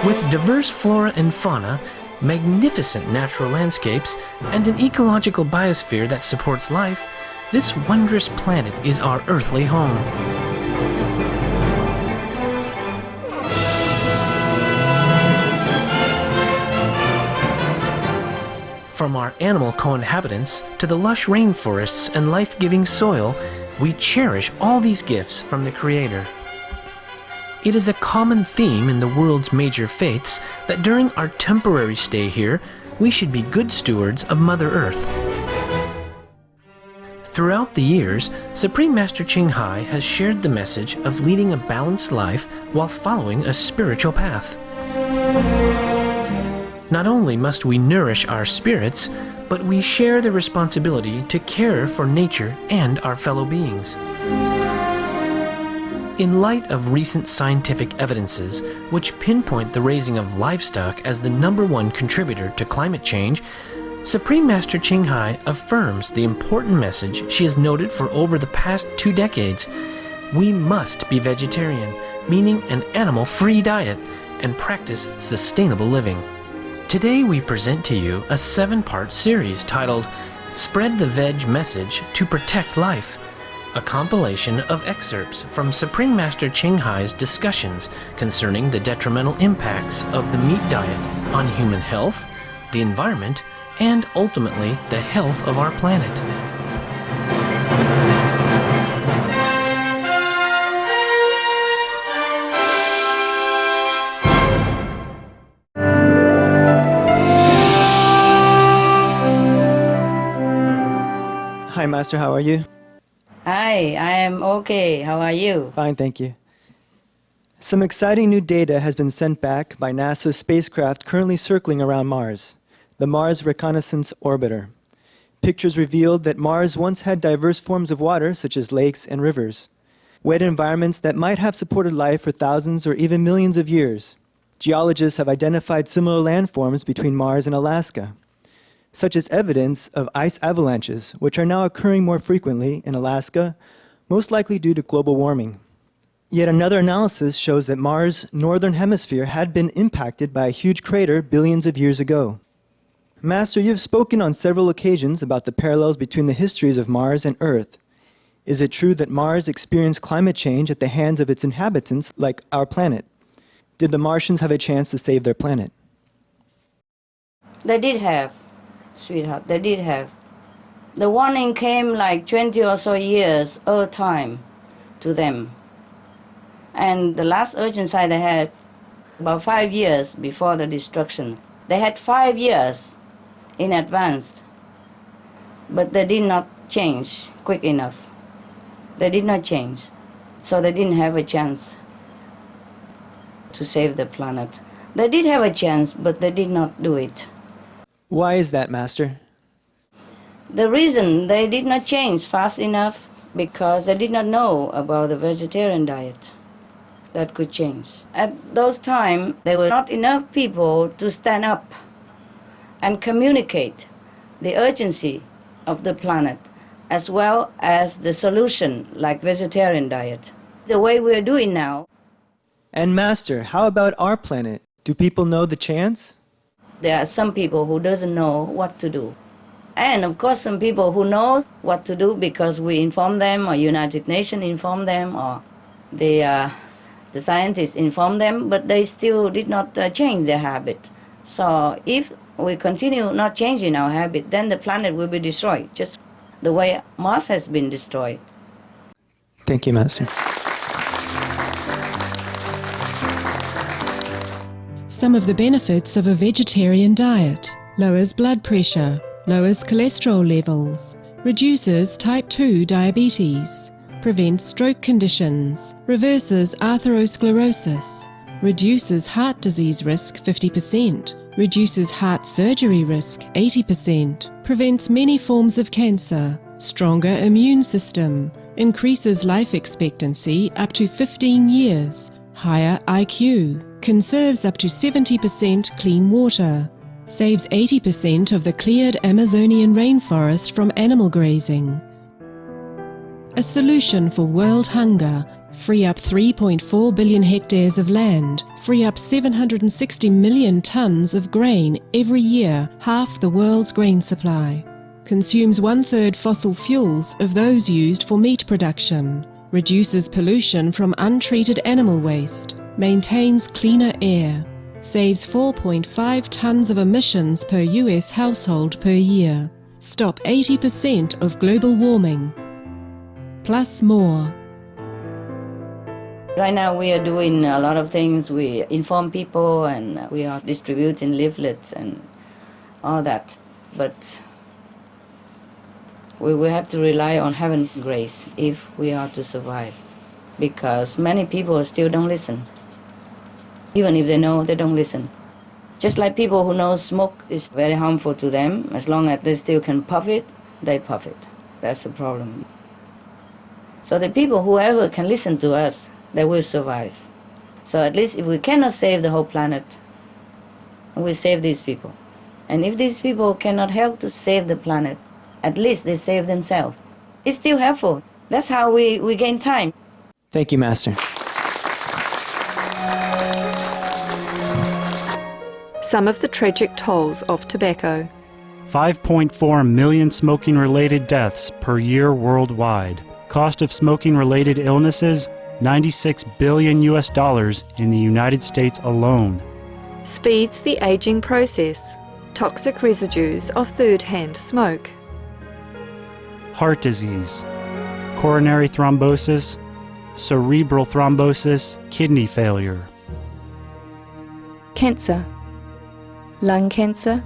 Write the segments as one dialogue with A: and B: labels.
A: With diverse flora and fauna, magnificent natural landscapes, and an ecological biosphere that supports life, this wondrous planet is our earthly home. From our animal co-inhabitants to the lush rainforests and life-giving soil, we cherish all these gifts from the Creator. It is a common theme in the world's major faiths that during our temporary stay here, we should be good stewards of Mother Earth. Throughout the years, Supreme Master Ching Hai has shared the message of leading a balanced life while following a spiritual path. Not only must we nourish our spirits, but we share the responsibility to care for nature and our fellow beings. In light of recent scientific evidences which pinpoint the raising of livestock as the #1 contributor to climate change, Supreme Master Ching Hai affirms the important message she has noted for over the past 2 decades. We must be vegetarian, meaning an animal-free diet, and practice sustainable living. Today we present to you a 7-part series titled Spread the Veg Message to Protect Life, a compilation of excerpts from Supreme Master Ching Hai's discussions concerning the detrimental impacts of the meat diet on human health, the environment, and ultimately the health of our planet.
B: Hi, Master. How are you?
C: Hi, I am okay. How are you?
B: Fine, thank you. Some exciting new data has been sent back by NASA's spacecraft currently circling around Mars, the Mars Reconnaissance Orbiter. Pictures revealed that Mars once had diverse forms of water, such as lakes and rivers, wet environments that might have supported life for thousands or even millions of years. Geologists have identified similar landforms between Mars and Alaska, such as evidence of ice avalanches, which are now occurring more frequently in Alaska, most likely due to global warming. Yet another analysis shows that Mars' northern hemisphere had been impacted by a huge crater billions of years ago. Master, you have spoken on several occasions about the parallels between the histories of Mars and Earth. Is it true that Mars experienced climate change at the hands of its inhabitants like our planet? Did the Martians have a chance to save their planet?
C: They did have, sweetheart, they did have. The warning came like 20 or so years old time to them. And the last urgent sight they had about 5 years before the destruction. They had 5 years in advance, but they did not change quick enough. They did not change, so they didn't have a chance to save the planet. They did have a chance, but they did not do it.
B: Why is that, Master?
C: The reason they did not change fast enough because they did not know about the vegetarian diet that could change. At those times, there were not enough people to stand up and communicate the urgency of the planet as well as the solution like vegetarian diet. The way we're doing now.
B: And Master, how about our planet? Do people know the chance?
C: There are some people who doesn't know what to do. And of course some people who know what to do because we inform them or United Nations inform them or the scientists inform them, but they still did not change their habit. So if we continue not changing our habit, then the planet will be destroyed, just the way Mars has been destroyed.
B: Thank you, Master.
D: Some of the benefits of a vegetarian diet: lowers blood pressure, lowers cholesterol levels, reduces type 2 diabetes, prevents stroke conditions, reverses atherosclerosis, reduces heart disease risk 50%, reduces heart surgery risk 80%, prevents many forms of cancer, stronger immune system, increases life expectancy up to 15 years, higher IQ, conserves up to 70% clean water, saves 80% of the cleared Amazonian rainforest from animal grazing. A solution for world hunger, Free up 3.4 billion hectares of land, free up 760 million tons of grain every year, half the world's grain supply. Consumes 1/3 fossil fuels of those used for meat production. Reduces pollution from untreated animal waste. Maintains cleaner air. Saves 4.5 tons of emissions per US household per year. Stop 80% of global warming. Plus more.
C: Right now we are doing a lot of things. We inform people and we are distributing leaflets and all that. But we will have to rely on heaven's grace if we are to survive. Because many people still don't listen. Even if they know, they don't listen. Just like people who know smoke is very harmful to them, as long as they still can puff it, they puff it. That's the problem. So the people, whoever can listen to us, they will survive. So at least if we cannot save the whole planet, we save these people. And if these people cannot help to save the planet, at least they save themselves. It's still helpful. That's how we gain time.
B: Thank you, Master.
E: Some of the tragic tolls of tobacco.
F: 5.4 million smoking-related deaths per year worldwide. Cost of smoking-related illnesses, $96 billion in the United States alone.
E: Speeds the aging process. Toxic residues of third-hand smoke.
F: Heart disease, coronary thrombosis, cerebral thrombosis, kidney failure.
E: Cancer. Lung cancer,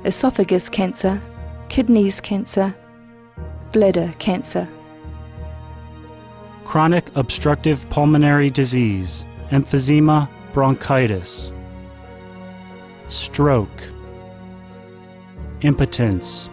E: esophagus cancer, kidneys cancer, bladder cancer.
F: Chronic obstructive pulmonary disease, emphysema, bronchitis. Stroke. Impotence.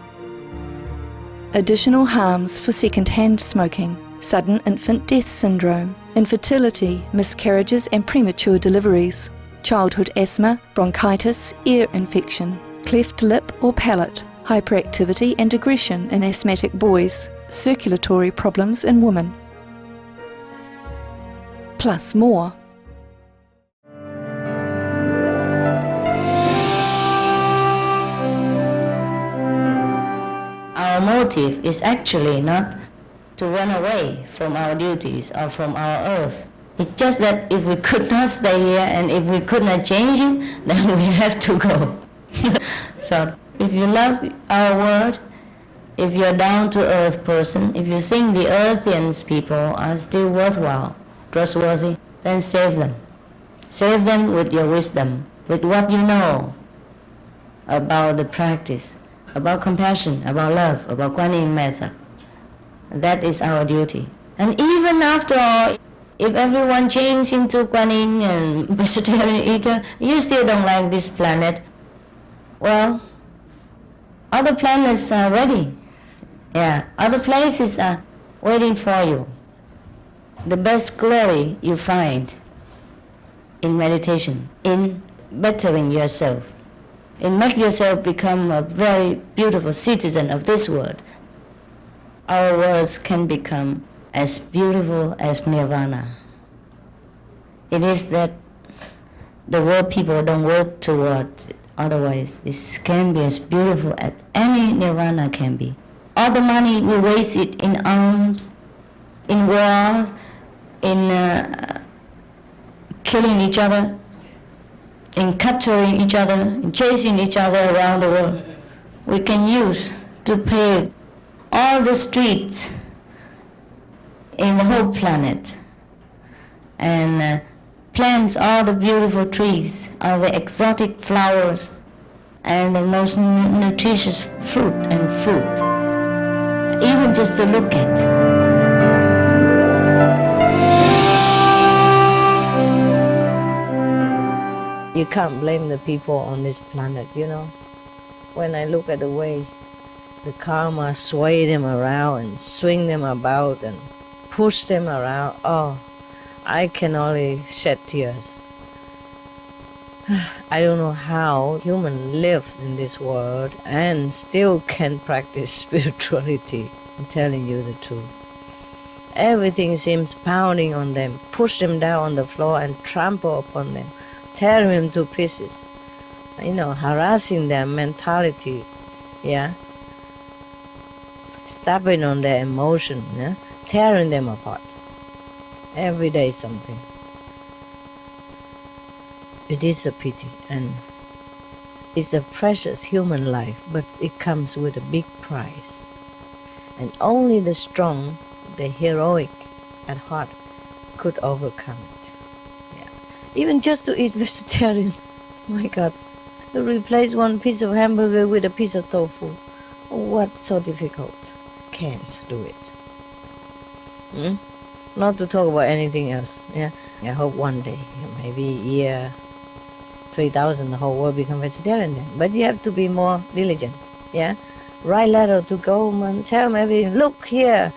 E: Additional harms for second-hand smoking. Sudden infant death syndrome, infertility, miscarriages and premature deliveries. Childhood asthma, bronchitis, ear infection, cleft lip or palate, hyperactivity and aggression in asthmatic boys, circulatory problems in women. Plus more.
C: Our motive is actually not to run away from our duties or from our earth. It's just that if we could not stay here and if we could not change it, then we have to go. So if you love our world, if you're a down-to-earth person, if you think the earthians people are still worthwhile, trustworthy, then save them. Save them with your wisdom, with what you know about the practice, about compassion, about love, about Kuan Yin method. That is our duty. And even after all, if everyone changed into Kuan Yin and vegetarian eater, you still don't like this planet, well, other planets are ready. Yeah, other places are waiting for you. The best glory you find in meditation, in bettering yourself, in making yourself become a very beautiful citizen of this world. Our worlds can become as beautiful as nirvana. It is that the world people don't work toward it. Otherwise, it can be as beautiful as any nirvana can be. All the money we waste it in arms, in wars, in killing each other, in capturing each other, in chasing each other around the world. We can use to pave all the streets in the whole planet and plant all the beautiful trees, all the exotic flowers, and the most nutritious fruit and food, even just to look at. You can't blame the people on this planet, you know. When I look at the way the karma sway them around and swing them about and push them around, oh, I can only shed tears. I don't know how human lives in this world and still can practice spirituality. I'm telling you the truth. Everything seems pounding on them, push them down on the floor and trample upon them, tear them to pieces, harassing their mentality, stepping on their emotion, tearing them apart. Every day something. It is a pity, and it's a precious human life, but it comes with a big price. And only the strong, the heroic at heart could overcome it. Even just to eat vegetarian, my God, to replace one piece of hamburger with a piece of tofu, what's so difficult? Can't do it. Not to talk about anything else. I hope one day, maybe year 3000, the whole world become vegetarian then. But you have to be more diligent. Write letter to government, tell them everything. Look here,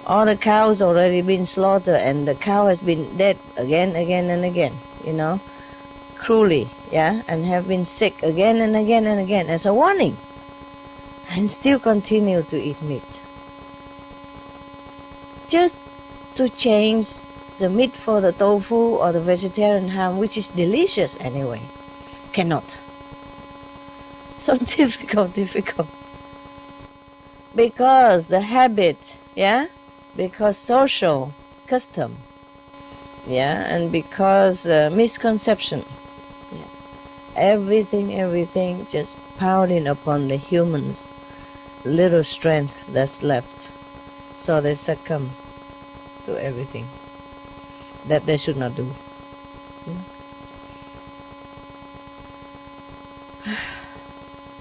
C: all the cows already been slaughtered, and the cow has been dead again and again, cruelly, and have been sick again and again and again as a warning, and still continue to eat meat. Just to change the meat for the tofu or the vegetarian ham, which is delicious anyway, cannot. So difficult. Because the habit, because social custom, and because misconception, everything just pounding upon the humans' little strength that's left, so they succumb to everything that they should not do.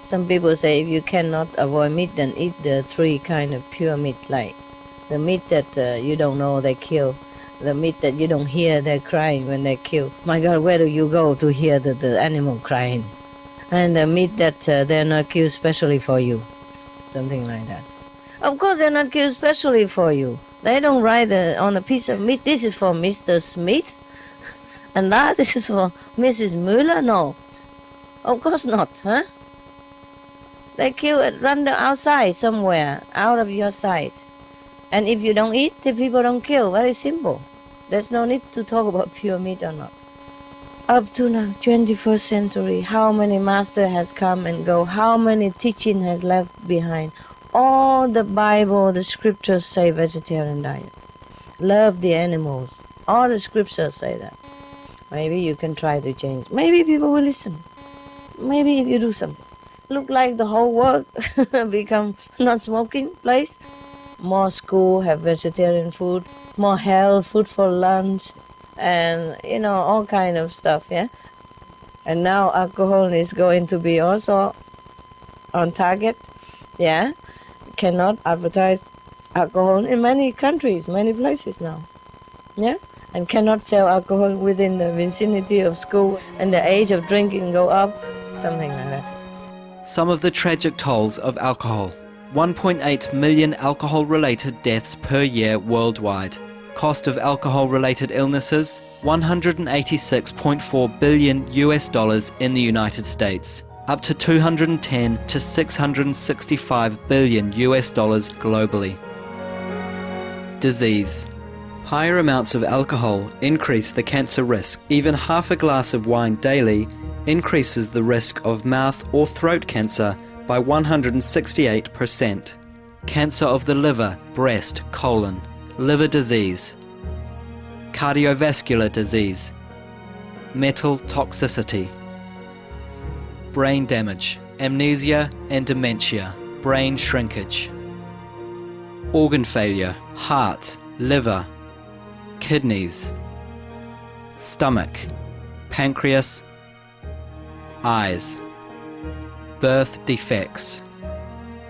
C: Some people say if you cannot avoid meat, then eat the 3 kind of pure meat, like the meat that you don't know they kill, the meat that you don't hear they're crying when they kill. My God, where do you go to hear the animal crying? And the meat that they're not killed specially for you, something like that. Of course they're not killed specially for you. They don't write on a piece of meat, this is for Mr. Smith, and this is for Mrs. Müller. No, of course not, They kill it random outside somewhere, out of your sight. And if you don't eat, the people don't kill. Very simple. There's no need to talk about pure meat or not. Up to now, 21st century, how many master has come and go? How many teaching has left behind? All the Bible, the scriptures say vegetarian diet. Love the animals. All the scriptures say that. Maybe you can try to change. Maybe people will listen. Maybe if you do something. Look like the whole world become non-smoking place. More school have vegetarian food, more health, food for lunch, and all kind of stuff, And now alcohol is going to be also on target, Cannot advertise alcohol in many countries, many places now, And cannot sell alcohol within the vicinity of school, and the age of drinking go up, something like that.
G: Some of the tragic tolls of alcohol. 1.8 million alcohol-related deaths per year worldwide. Cost of alcohol-related illnesses, $186.4 billion in the United States, up to $210 to $665 billion globally. Disease. Higher amounts of alcohol increase the cancer risk. Even half a glass of wine daily increases the risk of mouth or throat cancer by 168%. Cancer of the liver, breast, colon, liver disease, cardiovascular disease, metal toxicity, brain damage, amnesia and dementia, brain shrinkage, organ failure, heart, liver, kidneys, stomach, pancreas, eyes, birth defects,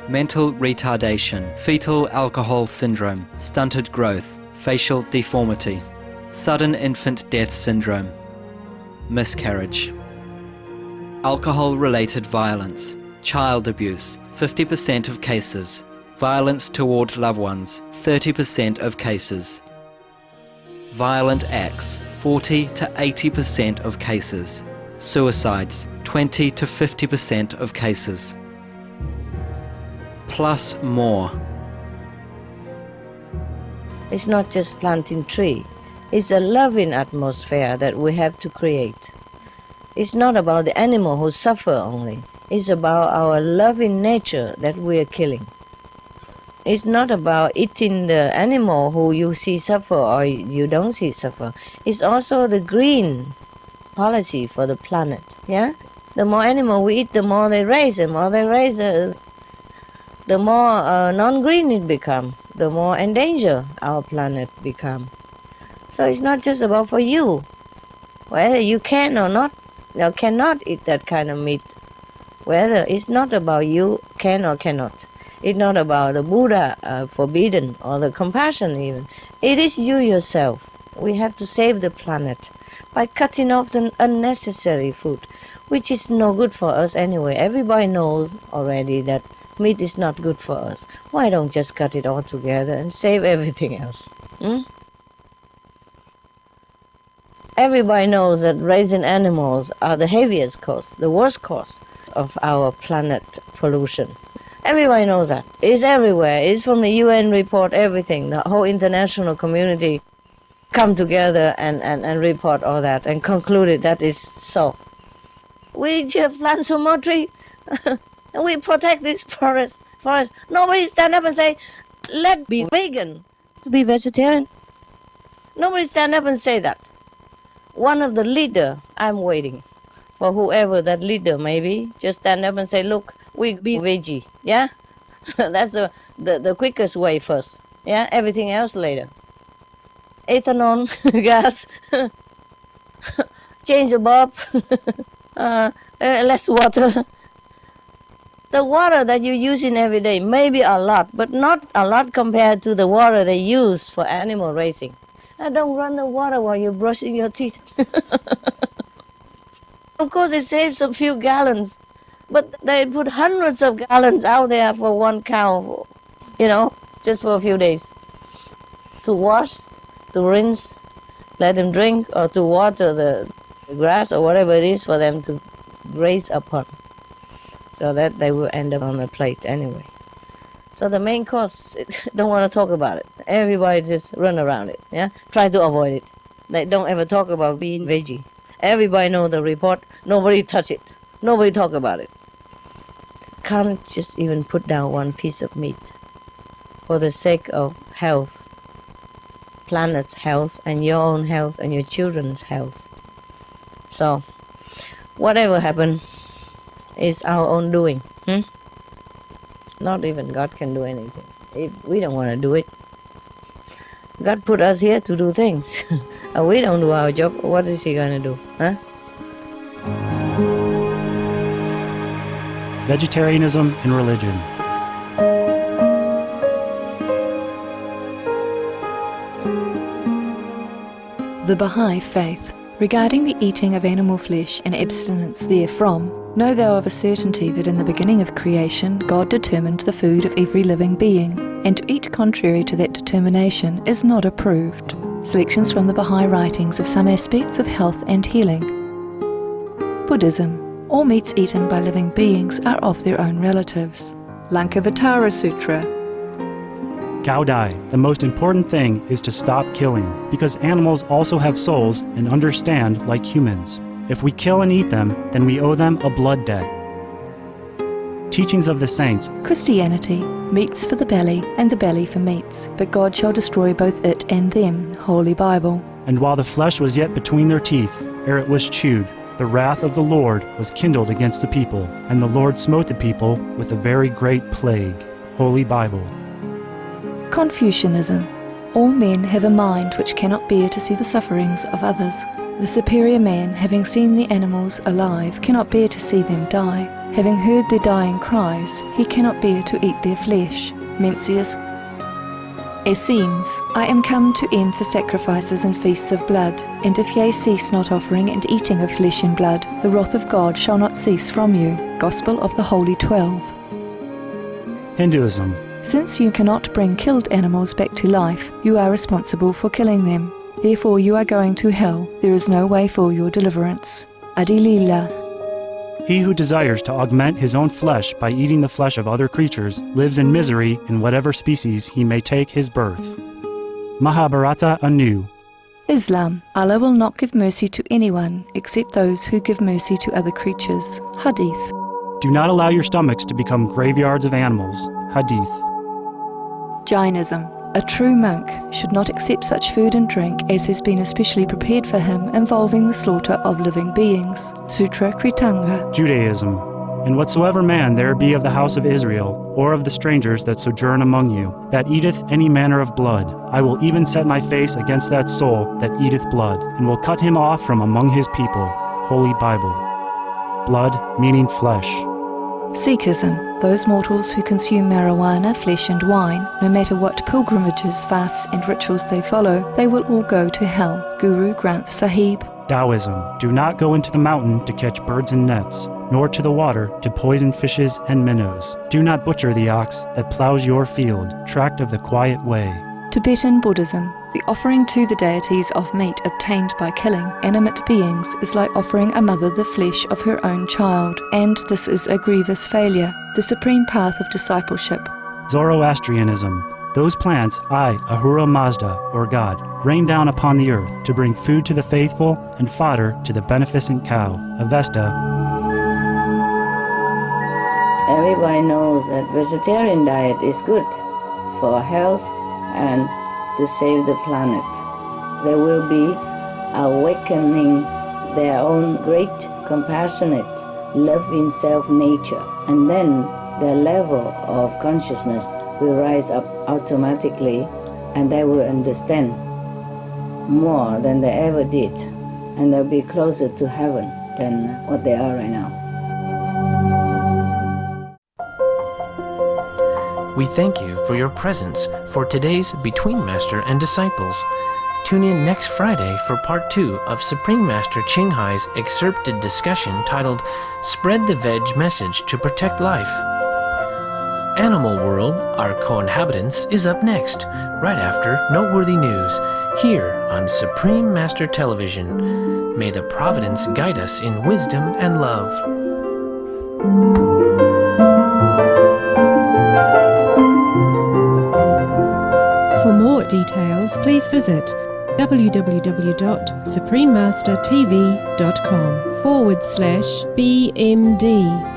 G: mental retardation, fetal alcohol syndrome, stunted growth, facial deformity, sudden infant death syndrome, miscarriage, alcohol-related violence, child abuse, 50% of cases, violence toward loved ones, 30% of cases, violent acts, 40 to 80% of cases, suicides, 20 to 50% of cases, plus more.
C: It's not just planting tree. It's a loving atmosphere that we have to create. It's not about the animal who suffer only. It's about our loving nature that we are killing. It's not about eating the animal who you see suffer or you don't see suffer. It's also the green policy for the planet. Yeah, the more animal we eat, the more they raise. The more they raise, the more non-green it become. The more endanger our planet become. So it's not just about for you, whether you can or not, or cannot eat that kind of meat. Whether it's not about you can or cannot. It's not about the Buddha forbidden or the compassion even. It is you yourself. We have to save the planet by cutting off the unnecessary food, which is no good for us anyway. Everybody knows already that meat is not good for us. Why don't just cut it all together and save everything else? Everybody knows that raising animals are the heaviest cause, the worst cause of our planet pollution. Everybody knows that. It's everywhere. It's from the UN report, everything. The whole international community come together and report all that and concluded that is so. We just plant some more tree. And we protect this forest. Nobody stand up and say, let's be vegan, to be vegetarian. Nobody stand up and say that. One of the leader, I'm waiting for whoever that leader may be, just stand up and say, look, we be veggie, yeah? That's the quickest way first, yeah? Everything else later. Ethanol, gas, change the bulb, less water. The water that you're using every day may be a lot, but not a lot compared to the water they use for animal raising. And don't run the water while you're brushing your teeth. Of course, it saves a few gallons, but they put hundreds of gallons out there for one cow, just for a few days. To wash, to rinse, let them drink, or to water the grass or whatever it is for them to graze upon, so that they will end up on a plate anyway. So the main cause, don't want to talk about it. Everybody just run around it, yeah? Try to avoid it. They don't ever talk about being veggie. Everybody know the report. Nobody touch it. Nobody talk about it. Can't just even put down one piece of meat for the sake of health, planet's health, and your own health, and your children's health. So, whatever happened is our own doing. Not even God can do anything. We don't want to do it. God put us here to do things. And we don't do our job. What is He going to do? Huh?
F: Vegetarianism and religion.
E: The Baha'i Faith. Regarding the eating of animal flesh and abstinence therefrom, know thou of a certainty that in the beginning of creation God determined the food of every living being, and to eat contrary to that determination is not approved. Selections from the Baha'i writings of some aspects of health and healing. Buddhism. All meats eaten by living beings are of their own relatives. Lankavatara Sutra.
F: Gao Dai, the most important thing is to stop killing, because animals also have souls and understand like humans. If we kill and eat them, then we owe them a blood debt. Teachings of the Saints.
E: Christianity. Meats for the belly, and the belly for meats, but God shall destroy both it and them. Holy Bible.
F: And while the flesh was yet between their teeth, ere it was chewed, the wrath of the Lord was kindled against the people, and the Lord smote the people with a very great plague. Holy Bible.
E: Confucianism. All men have a mind which cannot bear to see the sufferings of others. The superior man, having seen the animals alive, cannot bear to see them die. Having heard their dying cries, he cannot bear to eat their flesh. Mencius. Essenes. I am come to end the sacrifices and feasts of blood, and if ye cease not offering and eating of flesh and blood, the wrath of God shall not cease from you. Gospel of the Holy 12.
F: Hinduism.
E: Since you cannot bring killed animals back to life, you are responsible for killing them. Therefore you are going to hell. There is no way for your deliverance. Adilila.
F: He who desires to augment his own flesh by eating the flesh of other creatures lives in misery in whatever species he may take his birth. Mahabharata anew.
E: Islam. Allah will not give mercy to anyone except those who give mercy to other creatures. Hadith.
F: Do not allow your stomachs to become graveyards of animals. Hadith.
E: Jainism. A true monk should not accept such food and drink as has been especially prepared for him involving the slaughter of living beings. Sutra Kritanga.
F: Judaism. And whatsoever man there be of the house of Israel, or of the strangers that sojourn among you, that eateth any manner of blood, I will even set my face against that soul that eateth blood, and will cut him off from among his people. Holy Bible. Blood meaning flesh.
E: Sikhism. Those mortals who consume marijuana, flesh and wine, no matter what pilgrimages, fasts and rituals they follow, they will all go to hell. Guru Granth Sahib.
F: Taoism. Do not go into the mountain to catch birds and nets, nor to the water to poison fishes and minnows. Do not butcher the ox that plows your field, tract of the quiet way.
E: Tibetan Buddhism. The offering to the deities of meat obtained by killing animate beings is like offering a mother the flesh of her own child, and this is a grievous failure, the supreme path of discipleship.
F: Zoroastrianism. Those plants I, Ahura Mazda, or God, rain down upon the earth to bring food to the faithful and fodder to the beneficent cow. Avesta.
C: Everybody knows that vegetarian diet is good for health and to save the planet. They will be awakening their own great, compassionate, loving self-nature, and then their level of consciousness will rise up automatically, and they will understand more than they ever did, and they'll be closer to heaven than what they are right now.
A: We thank you for your presence for today's Between Master and Disciples. Tune in next Friday for part 2 of Supreme Master Ching Hai's excerpted discussion titled Spread the Veg Message to Protect Life. Animal World, Our Co-Inhabitants is up next, right after Noteworthy News, here on Supreme Master Television. May the Providence guide us in wisdom and love.
D: For more details, please visit www.suprememastertv.com/BMD